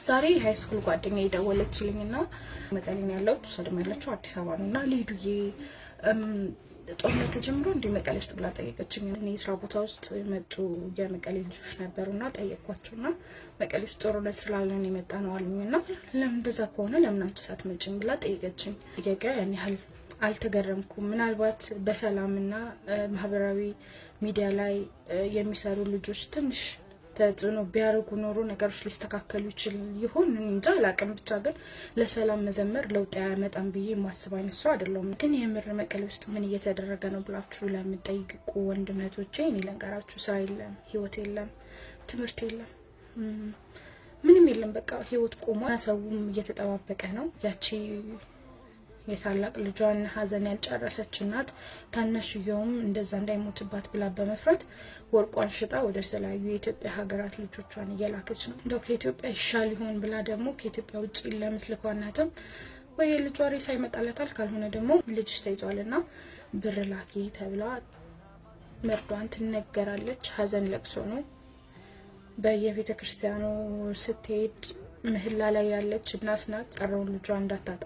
ዛሬ ሃይ ስኩል ጓደኛዬ ደወለችልኝና መቀሌ ነው ያለው ሰደም ያለችው አዲስ አበባ ነውና ሊዱዬ ጦርነት ተጀምሮ እንደ መቀሌ ውስጥ ብላ ጠየቀችኝ። እኔ ስራ ቦታ ውስጥ መጡ የመቀሌ ልጆች ነበሩና ጠየቅኳቸውና መቀሌ ውስጥ ጦርነት ስላለን የመጣ ነው አሉኝና ለምን እንደዛ ከሆነ ለምን አንቺ ሳትመጪኝ ብላ ጠየቀችኝ። ጥያቄው ያን ያህል አልተገረምኩም። ምናልባት በሰላምና ማህበራዊ ሚዲያ ላይ የሚሰሩ ልጆች ትንሽ ተጽዕኖ ቢያርጉ ኖሮ ነገሮች ሊስተካከሉ ይሆን እንጃ አላቅም። ብቻ ግን ለሰላም መዘመር ለውጥ ያመጣም ብዬ ማስብ አይነት ሰው አይደለም። ግን የምር መቀሌ ውስጥ ምን እየተደረገ ነው ብላችሁ ለምትጠይቁ ወንድመቶቼ እኔ ልንገራችሁ፣ ስራ የለም፣ ህይወት የለም፣ ትምህርት የለም፣ ምንም የለም። በቃ ህይወት ቆሟ፣ ሰውም እየተጠባበቀ ነው። ያቺ የታላቅ ልጇን ሀዘን ያልጨረሰች እናት ታናሽየውም እንደዛ እንዳይሞትባት ብላ በመፍራት ወርቋን ሽጣ ወደ ተለያዩ የኢትዮጵያ ሀገራት ልጆቿን እየላከች ነው። እንደው ከኢትዮጵያ ይሻል ይሆን ብላ ደግሞ ከኢትዮጵያ ውጪ ለምትልከው እናትም ወይ ልጇ ሬሳ ይመጣለታል፣ ካልሆነ ደግሞ ልጅ ተይዟልና ብር ላኪ ተብላ መርዷን ትነገራለች። ሀዘን ለቅሶ ነው። በየቤተ ክርስቲያኑ ስትሄድ ምህላ ላይ ያለች እናት ናት። ቀረውን ልጇ እንዳታጣ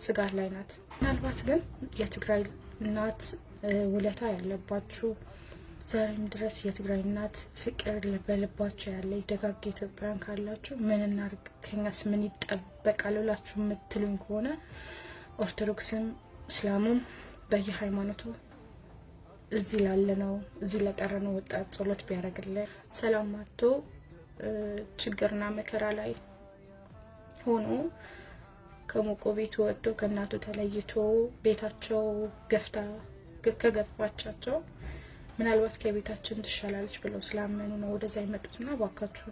ስጋት ላይ ናት። ምናልባት ግን የትግራይ እናት ውለታ ያለባችሁ ዛሬም ድረስ የትግራይ እናት ፍቅር በልባችሁ ያለ ደጋግ ኢትዮጵያውያን ካላችሁ ምን እናርግ ከኛስ ምን ይጠበቃል ብላችሁ የምትሉኝ ከሆነ ኦርቶዶክስም እስላሙም በየሃይማኖቱ እዚህ ላለነው እዚህ ለቀረነው ወጣት ጸሎት ቢያደርግልን ሰላም አጥቶ ችግርና መከራ ላይ ሆኖ ከሞቆ ቤቱ ወጥቶ ከእናቱ ተለይቶ ቤታቸው ከገፋቻቸው ምናልባት ከቤታችን ትሻላለች ብለው ስላመኑ ነው ወደዛ ይመጡትና ባካችሁ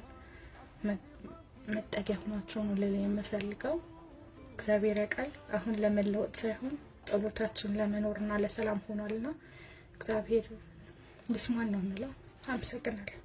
መጠጊያ ሆናችሁ ነው ልል የምፈልገው። እግዚአብሔር ያውቃል አሁን ለመለወጥ ሳይሆን ጸሎታችን ለመኖርና ለሰላም ሆኗልና እግዚአብሔር ይስማን ነው የምለው። አመሰግናለሁ።